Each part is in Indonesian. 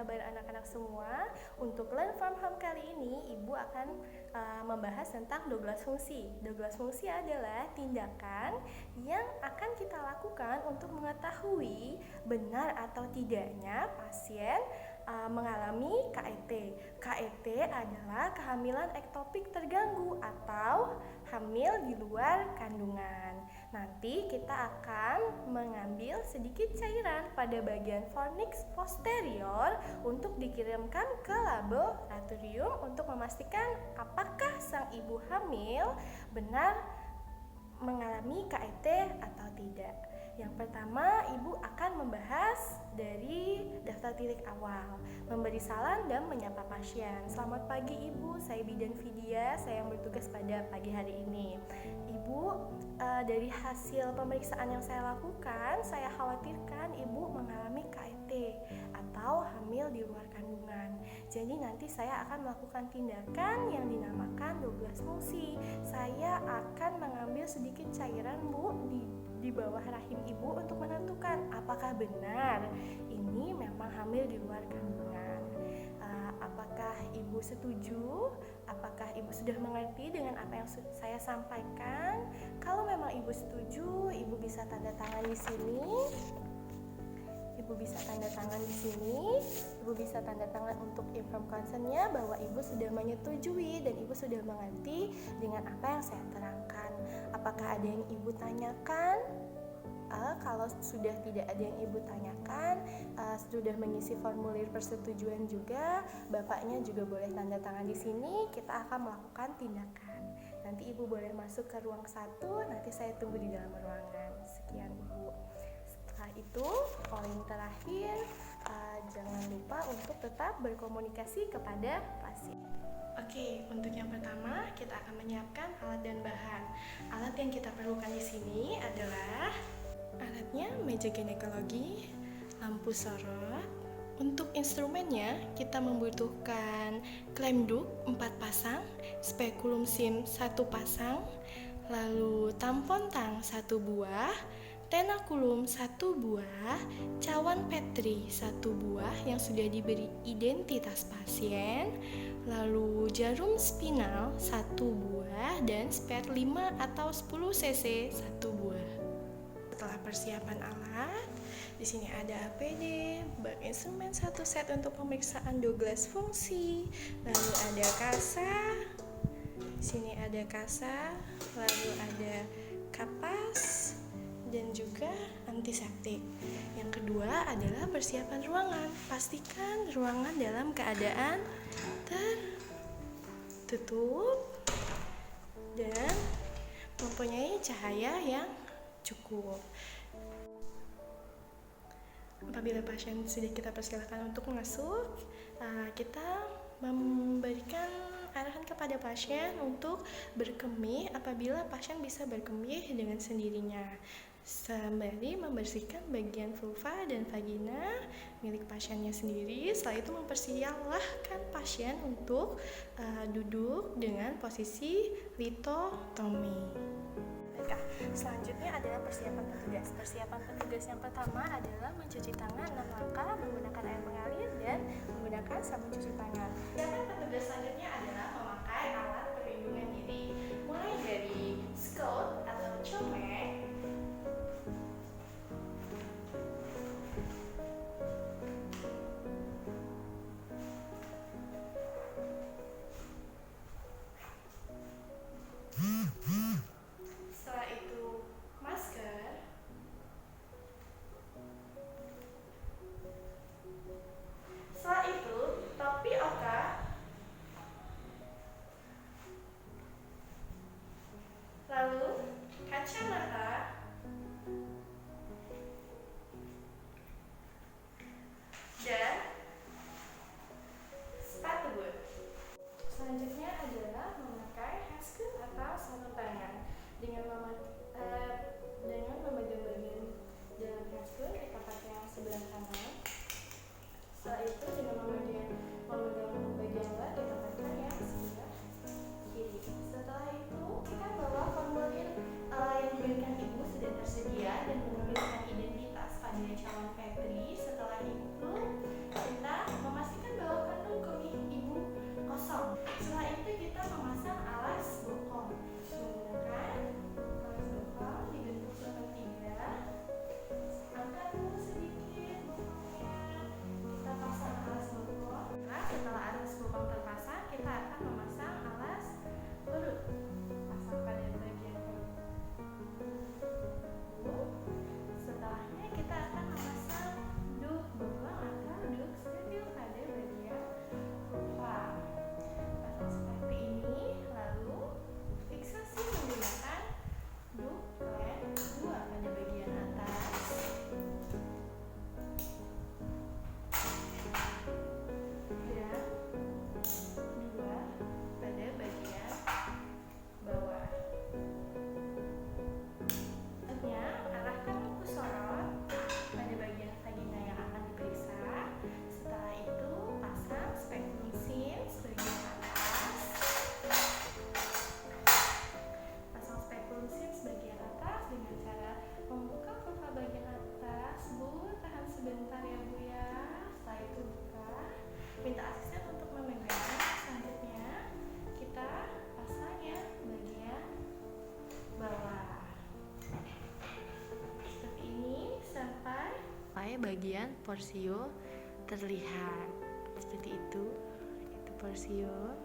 kabar anak-anak semua? Untuk Learn From Home kali ini, Ibu akan membahas tentang 12 fungsi. 12 fungsi adalah tindakan yang akan kita lakukan untuk mengetahui benar atau tidaknya pasien mengalami KET. KET adalah kehamilan ektopik terganggu atau hamil di luar kandungan. Nanti kita akan mengambil sedikit cairan pada bagian fornix posterior untuk dikirimkan ke laboratorium untuk memastikan apakah sang ibu hamil benar mengalami KET atau tidak. Yang pertama, Ibu akan membahas dari daftar titik awal, memberi salam dan menyapa pasien. Selamat pagi Ibu, saya Bidan Vidya, saya yang bertugas pada pagi hari ini. Ibu, dari hasil pemeriksaan yang saya lakukan, saya khawatirkan Ibu mengalami KET atau hamil di luar kandungan. Jadi nanti saya akan melakukan tindakan yang dinamakan 12 fungsi. Saya akan mengambil sedikit cairan Bu di bawah rahim ibu untuk menentukan apakah benar ini memang hamil di luar kandungan. Apakah ibu setuju? Apakah ibu sudah mengerti dengan apa yang saya sampaikan? Kalau memang ibu setuju, ibu bisa tanda tangan di sini. Ibu bisa tanda tangan di sini. Ibu bisa tanda tangan untuk inform concern-nya bahwa ibu sudah menyetujui dan ibu sudah mengerti dengan apa yang saya terangkan. Apakah ada yang ibu tanyakan? Kalau sudah tidak ada yang ibu tanyakan, sudah mengisi formulir persetujuan juga, bapaknya juga boleh tanda tangan di sini. Kita akan melakukan tindakan. Nanti ibu boleh masuk ke ruang 1, nanti saya tunggu di dalam ruangan. Sekian ibu. Setelah itu, poin terakhir, jangan lupa untuk tetap berkomunikasi kepada pasien. Oke, untuk yang pertama kita akan menyiapkan alat dan bahan. Alat yang kita perlukan di sini adalah alatnya meja ginekologi, lampu sorot. Untuk instrumennya kita membutuhkan klem duk 4 pasang, spekulum sim 1 pasang, lalu tampon tang 1 buah, tenakulum 1 buah, cawan petri 1 buah yang sudah diberi identitas pasien, lalu jarum spinal 1 buah, dan spare 5 atau 10 cc 1 buah. Setelah persiapan alat, di sini ada APD, bak instrumen 1 set untuk pemeriksaan 12 fungsi, lalu ada kasa, di sini ada kasa, lalu ada kapas, dan juga antiseptik. Yang kedua adalah persiapan ruangan. Pastikan ruangan dalam keadaan tertutup dan mempunyai cahaya yang cukup. Apabila pasien sudah kita persilakan untuk masuk, kita memberikan arahan kepada pasien untuk berkemih apabila pasien bisa berkemih dengan sendirinya, sembari membersihkan bagian vulva dan vagina milik pasiennya sendiri. Setelah itu mempersilahkan pasien untuk duduk dengan posisi litotomi. Selanjutnya adalah persiapan petugas. Persiapan petugas yang pertama adalah mencuci tangan 6 langkah menggunakan air mengalir dan menggunakan sabun cuci tangan. Persiapan petugas selanjutnya adalah memakai alat perlindungan diri, mulai dari scout atau comek, setelah itu masker, setelah itu topi oka, lalu kacamata, bagian porsio terlihat. Seperti itu porsio.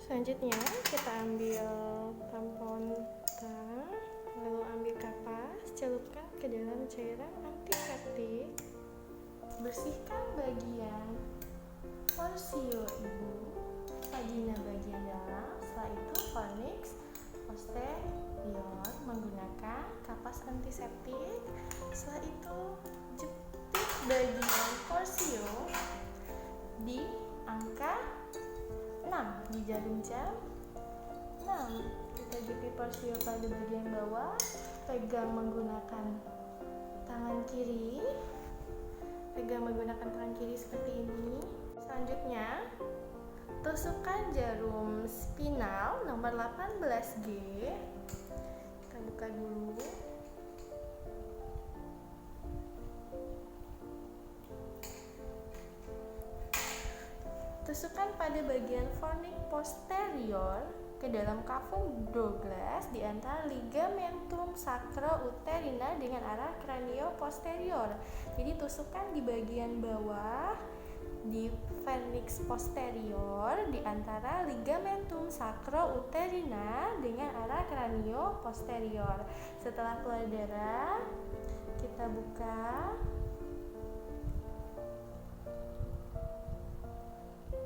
Selanjutnya kita ambil tampon tang, lalu ambil kapas, celupkan ke dalam cairan antiseptik. Bersihkan bagian porsio ibu, vagina bagian dalam. Setelah itu fornix posterior menggunakan kapas antiseptik. Setelah itu jepit bagian porsio di angka 6 di jarum jam 6. Kita jepit porsio pada bagian bawah, pegang menggunakan tangan kiri. Seperti ini. Selanjutnya, tusukkan jarum spinal nomor 18G. Kita buka dulu. Tusukkan pada bagian fornix posterior ke dalam cavum Douglas di antara ligamentum sacro-uterina dengan arah cranio-posterior. Jadi tusukkan di bagian bawah di fornix posterior di antara ligamentum sacro-uterina dengan arah cranio-posterior. Setelah keluar darah, kita buka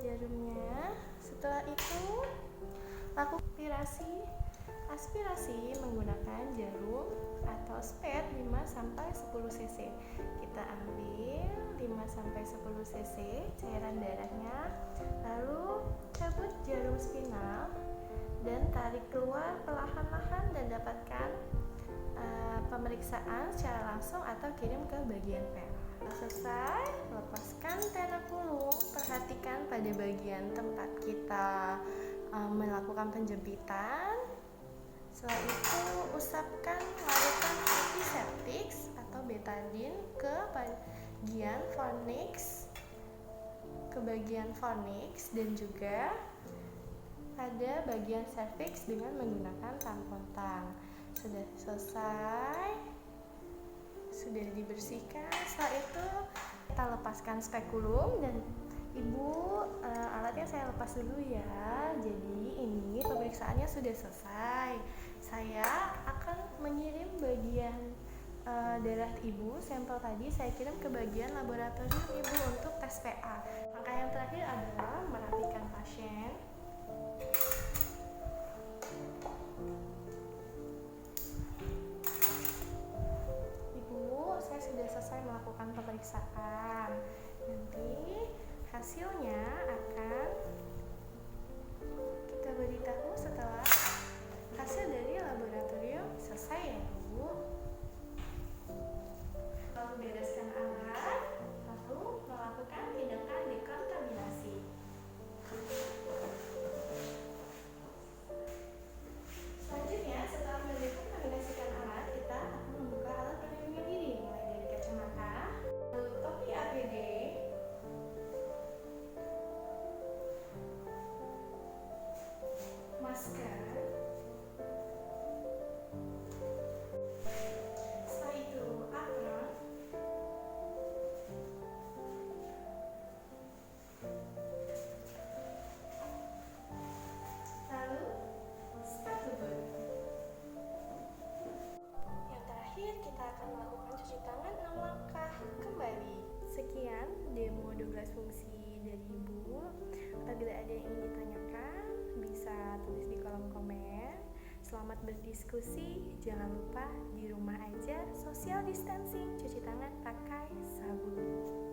jarumnya. Setelah itu lakukan aspirasi menggunakan jarum atau spet 5-10 cc. Kita ambil 5-10 cc cairan darahnya, lalu cabut jarum spinal dan tarik keluar perlahan-lahan dan dapatkan pemeriksaan secara langsung atau kirim ke bagian PER. Selesai, lepaskan tenakulum. Perhatikan pada bagian tempat kita melakukan penjempitan. Setelah itu usapkan larutan antiseptik atau betadine ke bagian fornix dan juga pada bagian cervix dengan menggunakan tampon tang. Sudah selesai, sudah dibersihkan. Setelah itu kita lepaskan spekulum dan ibu, alatnya saya lepas dulu ya. Jadi ini pemeriksaannya sudah selesai. Saya akan mengirim bagian darah ibu, sampel tadi saya kirim ke bagian laboratorium ibu untuk tes PA. Langkah yang terakhir adalah merapikan pasien. Saya sudah selesai melakukan pemeriksaan. Nanti hasilnya akan kita beritahu setelah hasil dari laboratorium selesai ya Bu. Lalu bereskan alat, lalu melakukan tindakan dekontaminasi. Selanjutnya, setelah mendekontaminasikan alat, kita akan membuka alat pelindung diri, mulai dari kacamata, lalu topi APD, masker. Setelah itu apron, lalu sepatu boot. Yang terakhir kita akan melakukan cuci tangan 6 langkah kembali. Sekian demo 12 fungsi dari Ibu. Apabila ada yang ingin ditanyakan, bisa tulis di kolom komen. Selamat berdiskusi. Jangan lupa di rumah aja social distancing, cuci tangan pakai sabun.